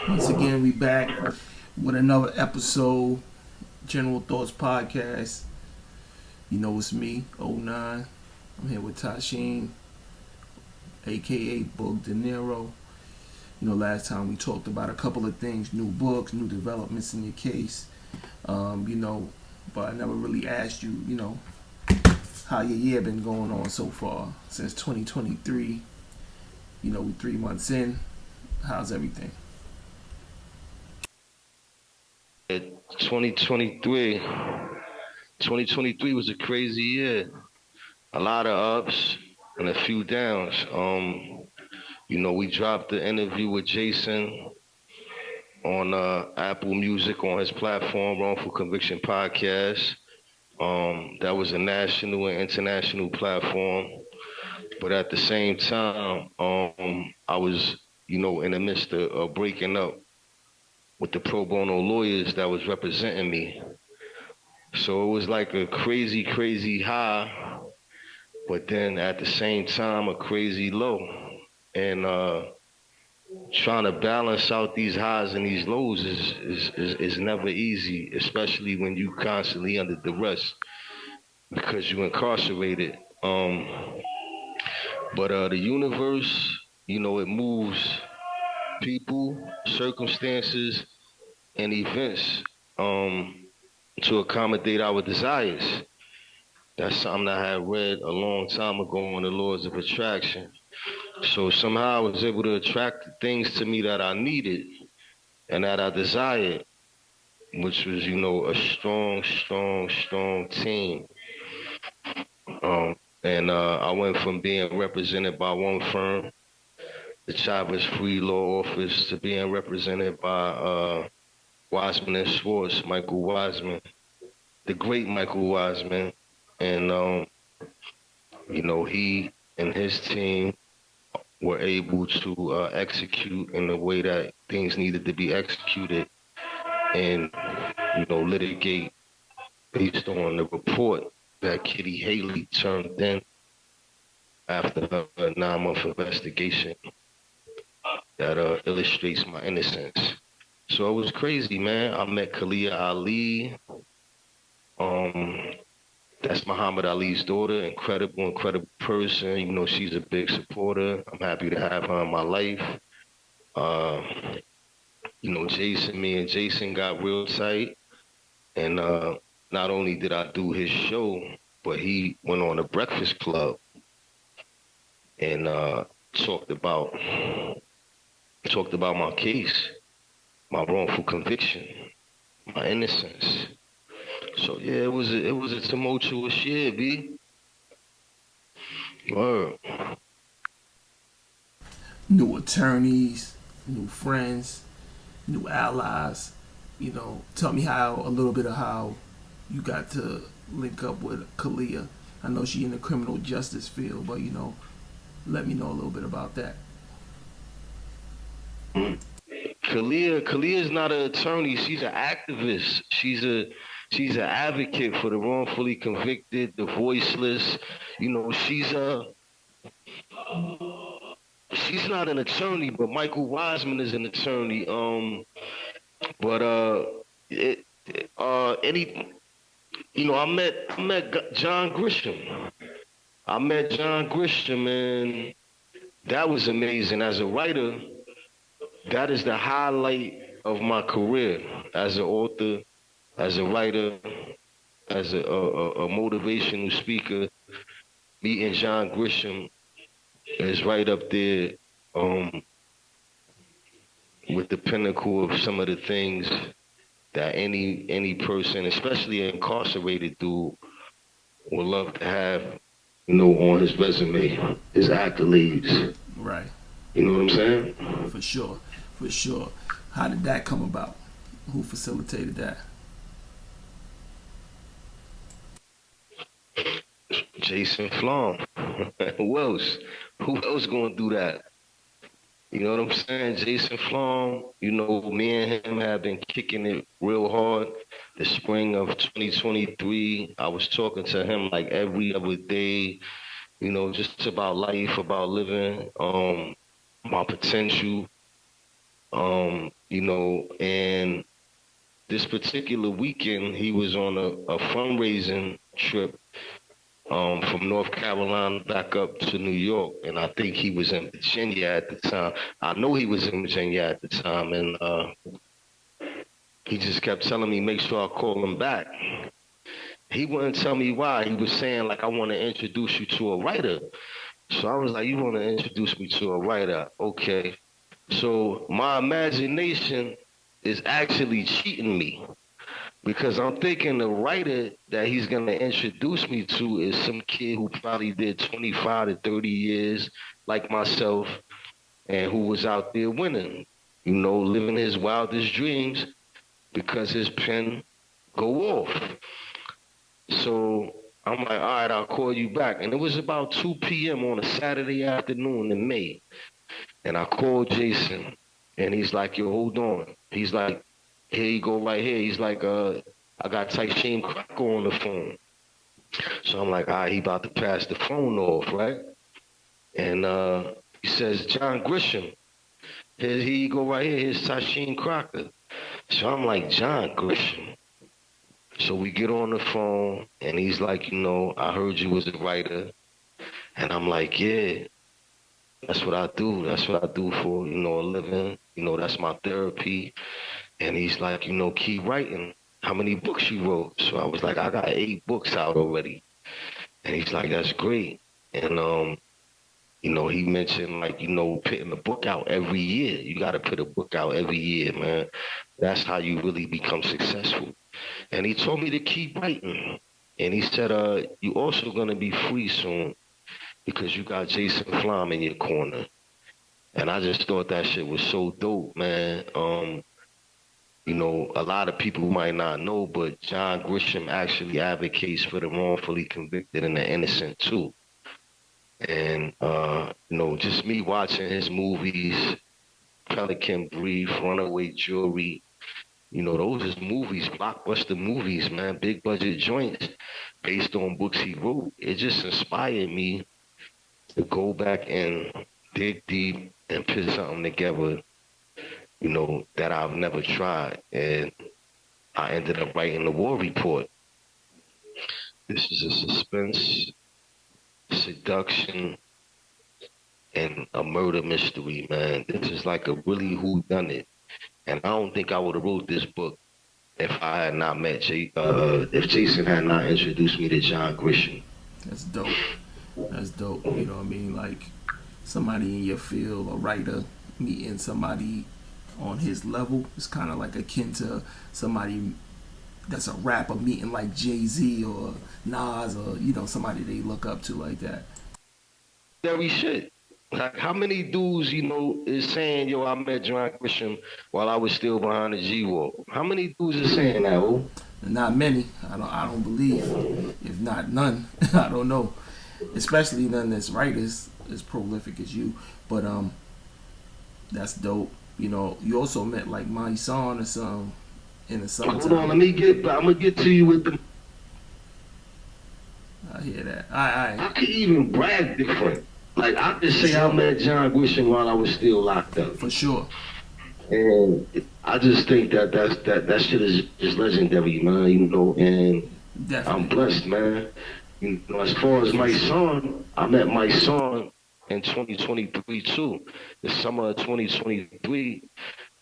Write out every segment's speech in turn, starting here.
Once again, we back with another episode, General Thoughts Podcast. You know it's me, '09. I'm here with Tysheem, aka Book De Niro. Last time we talked about a couple of things, new books, new developments in your case. Um, you know, but I never really asked you, how your year been going on so far since 2023. We 3 months in. How's everything? 2023. 2023 was a crazy year. A lot of ups and a few downs. We dropped the interview with Jason on Apple Music on his platform, Wrongful Conviction Podcast. That was a national and international platform. But at the same time, I was, in the midst of breaking up with the pro bono lawyers that was representing me. So it was like a crazy, crazy high, but then at the same time, a crazy low. And trying to balance out these highs and these lows is never easy, especially when you constantly under duress because you incarcerated. But the universe, it moves people, circumstances, and events to accommodate our desires. That's something I had read a long time ago on the laws of attraction. So somehow I was able to attract the things to me that I needed and that I desired, which was, a strong, strong, strong team. And I went from being represented by one firm, the Chavez Free Law Office, to being represented by Wiseman and Schwartz, Michael Wiseman, the great Michael Wiseman. And, he and his team were able to execute in the way that things needed to be executed and, litigate based on the report that Kitty Haley turned in after her 9-month investigation that illustrates my innocence. So it was crazy, man. I met Kalia Ali. Um, that's Muhammad Ali's daughter. Incredible, incredible person. She's a big supporter. I'm happy to have her in my life. Uh, Jason, me and Jason got real tight. And not only did I do his show, but he went on a Breakfast Club and talked about talked about my case, my wrongful conviction, my innocence. So yeah, it was a tumultuous year, B. Word. New attorneys, new friends, new allies. Tell me how a little bit of how you got to link up with Kalia. I know she in the criminal justice field, but let me know a little bit about that. Kalia is not an attorney. She's an activist. She's an advocate for the wrongfully convicted, the voiceless. She's not an attorney, but Michael Wiseman is an attorney. But it, any, I met John Grisham. I met John Grisham, and that was amazing. As a writer, that is the highlight of my career as an author, as a writer, as a motivational speaker. Meeting John Grisham is right up there um, with the pinnacle of some of the things that any person, especially an incarcerated dude, would love to have, on his resume, his accolades. Right. You know what I'm saying? For sure. For sure. How did that come about? Who facilitated that? Jason Flom. Who else? Who else gonna do that? You know what I'm saying? Jason Flom, me and him have been kicking it real hard. The spring of 2023, I was talking to him like every other day, just about life, about living, my potential. And this particular weekend, he was on a fundraising trip from North Carolina back up to New York, and I think he was in Virginia at the time. I know he was in Virginia at the time, and he just kept telling me make sure I call him back. He wouldn't tell me why. He was saying like, I want to introduce you to a writer. So I was like, you want to introduce me to a writer? Okay. So my imagination is actually cheating me because I'm thinking the writer that he's going to introduce me to is some kid who probably did 25 to 30 years like myself and who was out there winning, living his wildest dreams because his pen go off. So I'm like, all right, I'll call you back. And it was about 2 p.m. on a Saturday afternoon in May. And I called Jason and he's like, yo, hold on. He's like, here you go right here. He's like, I got Tysheem Crocker on the phone. So I'm like, all right, he about to pass the phone off, right? And he says, John Grisham. Here you go right here. Here's Tysheem Crocker. So I'm like, John Grisham. So we get on the phone and he's like, I heard you was a writer. And I'm like, yeah, that's what I do. That's what I do for, a living. That's my therapy. And he's like, keep writing. How many books you wrote? So I was like, I got 8 books out already. And he's like, that's great. And he mentioned like, putting a book out every year. You gotta put a book out every year, man. That's how you really become successful. And he told me to keep writing. And he said, you also gonna be free soon because you got Jason Flom in your corner. And I just thought that shit was so dope, man. A lot of people might not know, but John Grisham actually advocates for the wrongfully convicted and the innocent too. And just me watching his movies, Pelican Brief, Runaway Jury, those is movies, blockbuster movies, man, big budget joints based on books he wrote. It just inspired me to go back and dig deep and put something together, that I've never tried. And I ended up writing the war report. This is a suspense, seduction, and a murder mystery, man. This is like a really whodunit. And I don't think I would have wrote this book if I had not met if Jason had not introduced me to John Grisham. That's dope. That's dope. You know what I mean? Like somebody in your field, a writer, meeting somebody on his level is kind of like akin to somebody that's a rapper meeting like Jay-Z or Nas or somebody they look up to like that. Very shit. Like how many dudes, is saying, yo, I met John Grisham while I was still behind the G wall? How many dudes are saying that, oh? Not many. I don't believe. If not none, I don't know. Especially none that's writers as prolific as you. But that's dope. You also met like my son or something in the summertime. Hold on, I'm gonna get to you with the. I hear that. I could even brag different. Like I could say I met John Grisham while I was still locked up. For sure. And I just think that shit is just legendary, man. And definitely. I'm blessed, man. As far as my son, I met my son in 2023 too. The summer of 2023,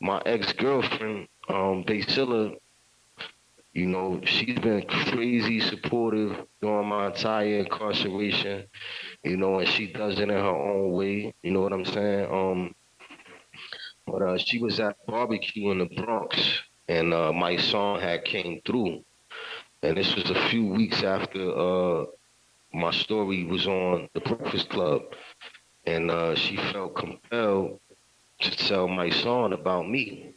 my ex-girlfriend, Basila, she's been crazy supportive during my entire incarceration, and she does it in her own way. You know what I'm saying? But she was at barbecue in the Bronx, and my song had came through, and this was a few weeks after my story was on the Breakfast Club, and she felt compelled to tell my son about me,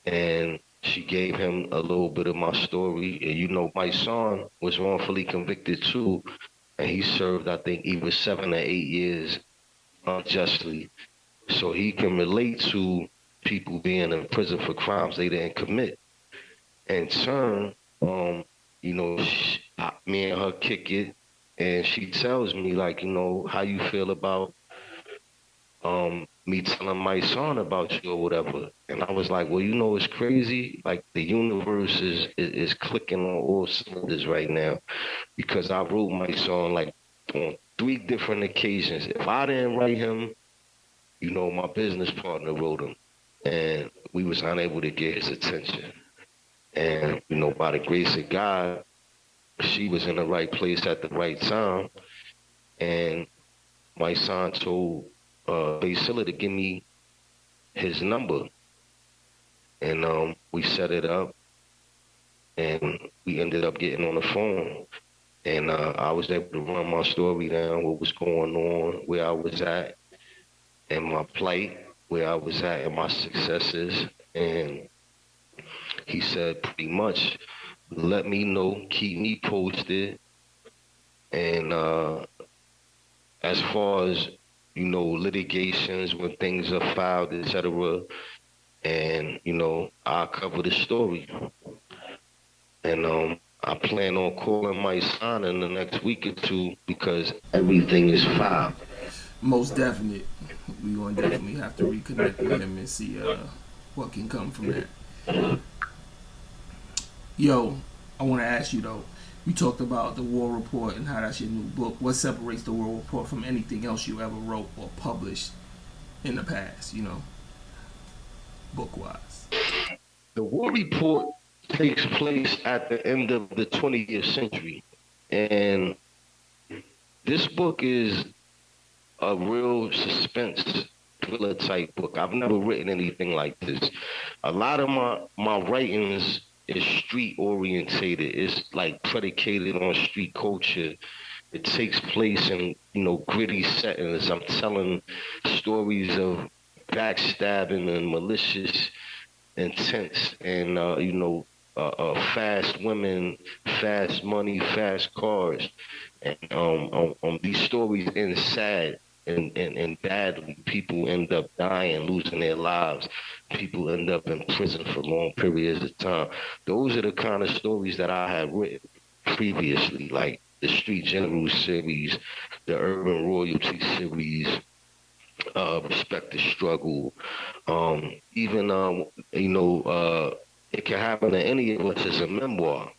and she gave him a little bit of my story, and my son was wrongfully convicted too, and he served I think either 7 or 8 years unjustly. So he can relate to people being in prison for crimes they didn't commit. In turn, me and her kick it, and she tells me like, how you feel about me telling my son about you or whatever. And I was like, well, you know, it's crazy. Like the universe is clicking on all cylinders right now because I wrote my song like on 3 different occasions. If I didn't write him, you know, my business partner wrote him, and we was unable to get his attention. And you know, by the grace of God, she was in the right place at the right time. And my son told Basila to give me his number, and we set it up, and we ended up getting on the phone. And I was able to run my story down, what was going on, where I was at, and my plight, where I was at, and my successes. And he said pretty much, let me know, keep me posted. And as far as, you know, litigations, when things are filed, etc., and, you know, I'll cover the story. And I plan on calling my son in the next week or two because everything is filed. Most definite. We gonna definitely have to reconnect with him and see what can come from that. Yo, I want to ask you though. You talked about the War Report and how that's your new book. What separates the War Report from anything else you ever wrote or published in the past? You know, book wise. The war report takes place at the end of the 20th century. And this book is a real suspense thriller type book. I've never written anything like this. A lot of my writings is street orientated. It's like predicated on street culture. It takes place in, you know, gritty settings. I'm telling stories of backstabbing and malicious intents and you know, fast women, fast money, fast cars, and these stories end sad and badly. People end up dying, losing their lives. People end up in prison for long periods of time. Those are the kind of stories that I had written previously, like the Street General series, the Urban Royalty series, Respect the Struggle, even you know, it can happen to any of us as a memoir,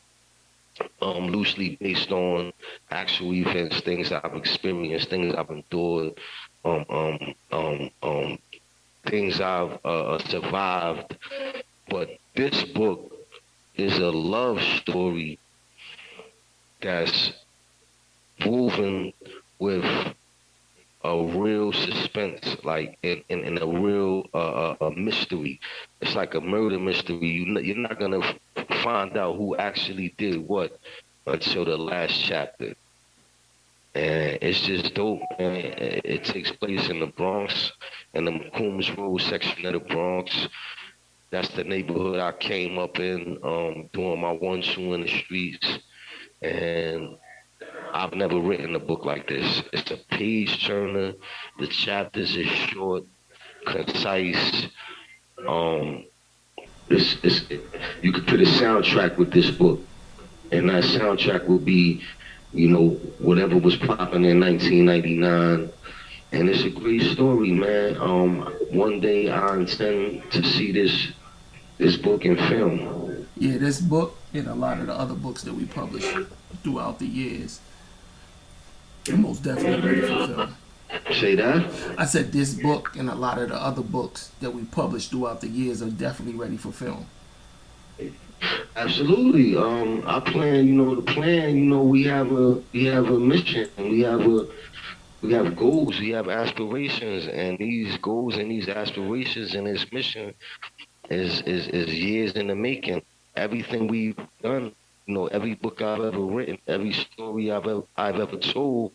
loosely based on actual events, things that I've experienced, things I've endured, um, um, um, um, things I've survived. But this book is a love story that's woven with a real suspense, like in a real a mystery. It's like a murder mystery. You're not gonna find out who actually did what until the last chapter. And it's just dope, man. It takes place in the Bronx, in the McCombs Road section of the Bronx. That's the neighborhood I came up in, doing my 1-2 in the streets. And I've never written a book like this. It's a page turner. The chapters are short, concise. Um, it's you could put a soundtrack with this book, and that soundtrack will be, you know, whatever was popping in 1999. And it's a great story, man. One day I intend to see this book in film. Yeah, this book and a lot of the other books that we published throughout the years are most definitely ready for film. Say that? I said this book and a lot of the other books that we published throughout the years are definitely ready for film. Absolutely. I plan, you know, the plan, you know, we have a mission, we have goals, we have aspirations, and these goals and these aspirations and this mission is years in the making. Everything we've done, you know, every book I've ever written, every story I've ever told,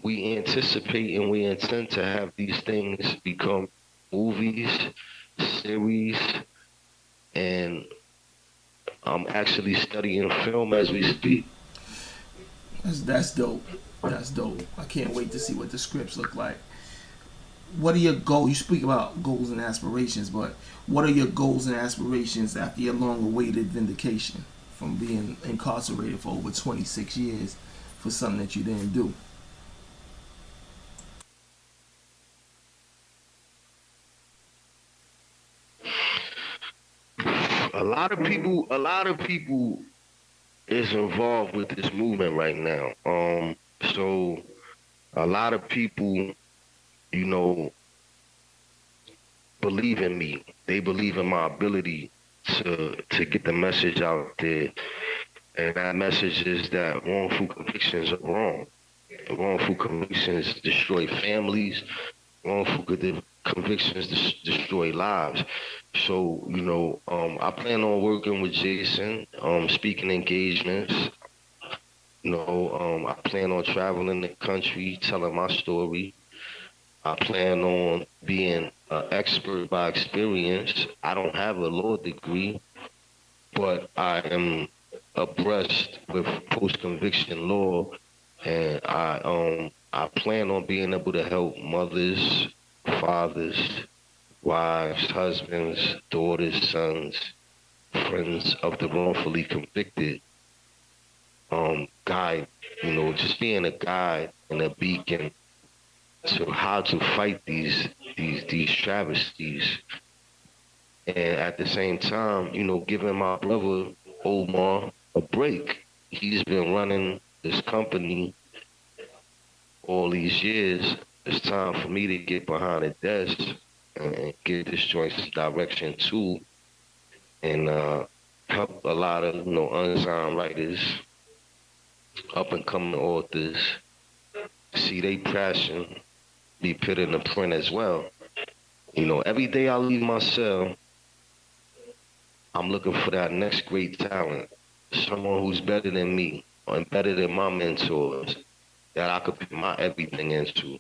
we anticipate and we intend to have these things become movies, series, and I'm actually studying film as we speak. That's dope. That's dope. I can't wait to see what the scripts look like. What are your goals? You speak about goals and aspirations, but what are your goals and aspirations after your long-awaited vindication from being incarcerated for over 26 years for something that you didn't do? a lot of people is involved with this movement right now. So a lot of people, you know, believe in me. They believe in my ability to get the message out there. And that message is that wrongful convictions are wrong. Wrongful convictions destroy families. Wrongful convictions destroy lives. So, I plan on working with Jason, speaking engagements. I plan on traveling the country, telling my story. I plan on being an expert by experience. I don't have a law degree, but I am abreast with post-conviction law, and I plan on being able to help mothers, fathers, wives, husbands, daughters, sons, friends of the wrongfully convicted. Guide, just being a guide and a beacon to how to fight these travesties, and at the same time, giving my brother Omar a break. He's been running this company all these years. It's time for me to get behind the desk and get this joint direction too, and help a lot of unsigned writers, up and coming authors see they passion be put in the print as well. Every day I leave my cell, I'm looking for that next great talent, someone who's better than me and better than my mentors that I could put my everything into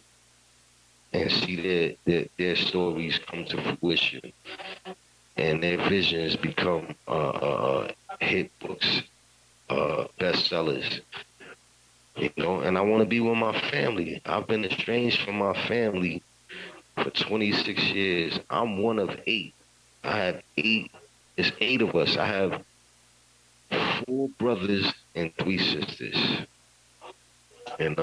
and see their stories come to fruition and their visions become hit books, bestsellers. And I want to be with my family. I've been estranged from my family for 26 years. I'm one of eight. I have eight. It's eight of us. I have four brothers and three sisters. And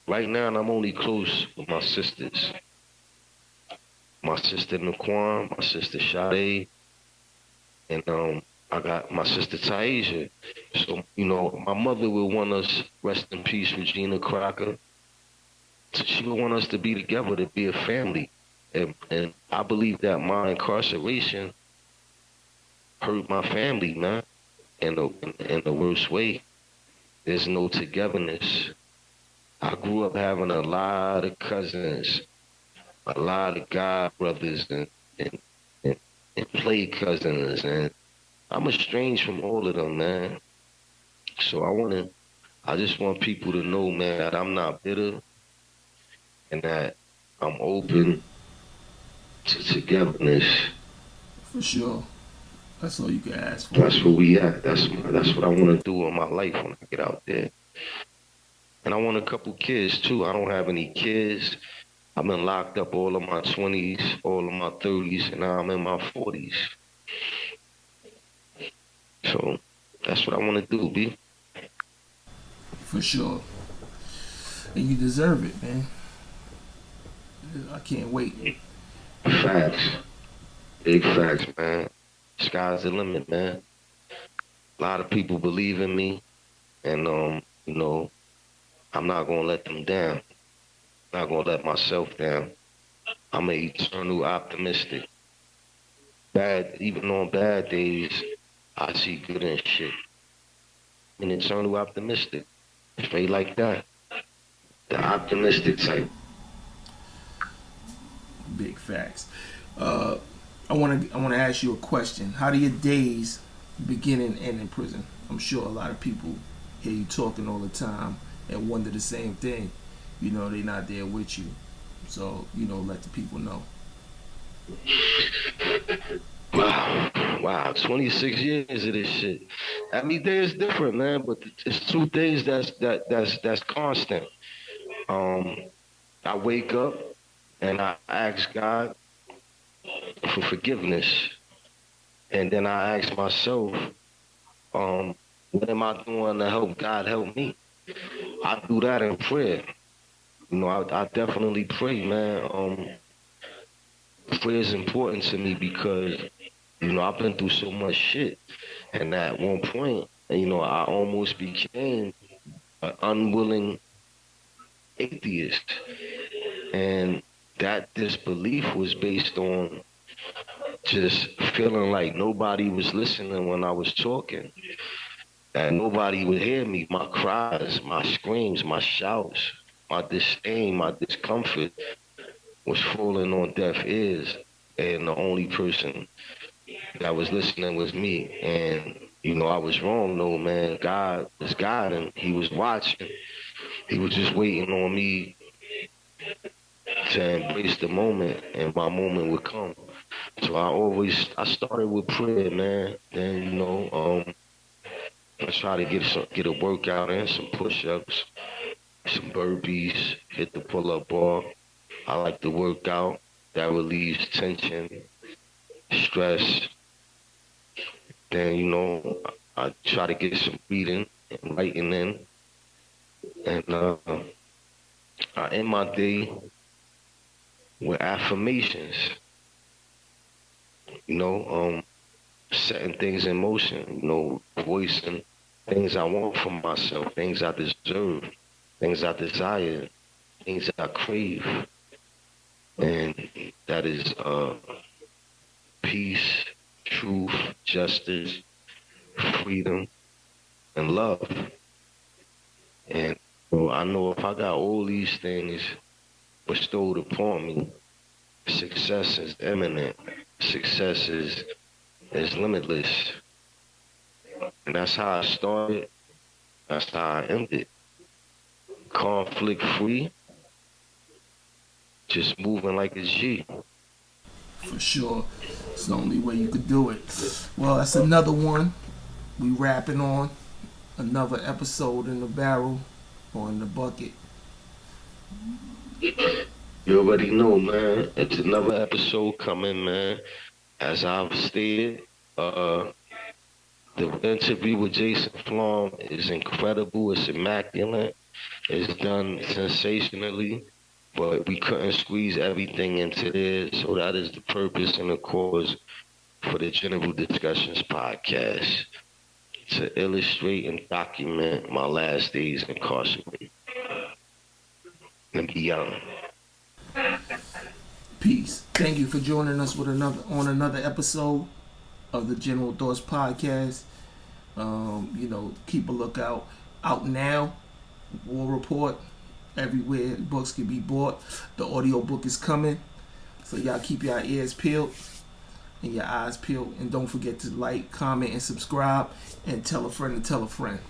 right now, I'm only close with my sisters. My sister Naquan, my sister Sade, and I got my sister Taisha. So, my mother will want us, rest in peace, Regina Crocker. So she would want us to be together, to be a family. And I believe that my incarceration hurt my family, man, in the worst way. There's no togetherness. I grew up having a lot of cousins, a lot of god brothers, and, and play cousins, and I'm estranged from all of them, man. So I just want people to know, man, that I'm not bitter and that I'm open to togetherness. For sure. That's all you can ask for, That's where man. we at. That's what I want to do in my life when I get out there. And I want a couple kids too. I don't have any kids. I've been locked up all of my 20s, all of my 30s, and now I'm in my 40s. So that's what I want to do, B. For sure. And you deserve it, man. I can't wait. Facts. Big facts, man. Sky's the limit, man. A lot of people believe in me, and I'm not gonna let them down. I'm not gonna let myself down. I'm an eternal optimistic. Even on bad days, I see good in shit. I'm an eternal optimistic. Straight like that. The optimistic type. Big facts. Uh, I want to ask you a question. How do your days begin and end in prison? I'm sure a lot of people hear you talking all the time and wonder the same thing. They're not there with you. So, let the people know. Wow. Wow. 26 years of this shit. Every day is different, man, but it's two things that's constant. Um, I wake up and I ask God for forgiveness. And then I ask myself, what am I doing to help God help me? I do that in prayer. I definitely pray, man. Prayer is important to me because I've been through so much shit. And at one point, I almost became an unwilling atheist. And that disbelief was based on just feeling like nobody was listening when I was talking, that nobody would hear me, my cries, my screams, my shouts, my disdain, my discomfort was falling on deaf ears. And the only person that was listening was me. And, I was wrong though, man. God was guiding. He was watching. He was just waiting on me to embrace the moment, and my moment would come. So I started with prayer, man. Then, I try to get a workout in, some push-ups, some burpees, hit the pull-up bar. I like to work out. That relieves tension, stress. Then, I try to get some reading and writing in. And I end my day with affirmations, you know, um, setting things in motion, voicing things I want for myself, things I deserve, things I desire, things I crave. And that is peace, truth, justice, freedom, and love. And I know if I got all these things bestowed upon me, success is imminent. Success is limitless. And that's how I started. That's how I ended. Conflict free, just moving like a G. For sure. It's the only way you could do it. Well, that's another one. We wrapping on another episode in the barrel or in the bucket. You already know, man. It's another episode coming, man. As I've stated, uh, the interview with Jason Flom is incredible. It's immaculate. It's done sensationally, but we couldn't squeeze everything into there. So that is the purpose and the cause for the General Discussions podcast, to illustrate and document my last days incarcerated and beyond. Peace. Thank you for joining us with another episode of the General Thoughts podcast. Keep a lookout. Out now, War Report. Everywhere books can be bought. The audio book is coming. So y'all keep your ears peeled and your eyes peeled. And don't forget to like, comment, and subscribe. And tell a friend to tell a friend.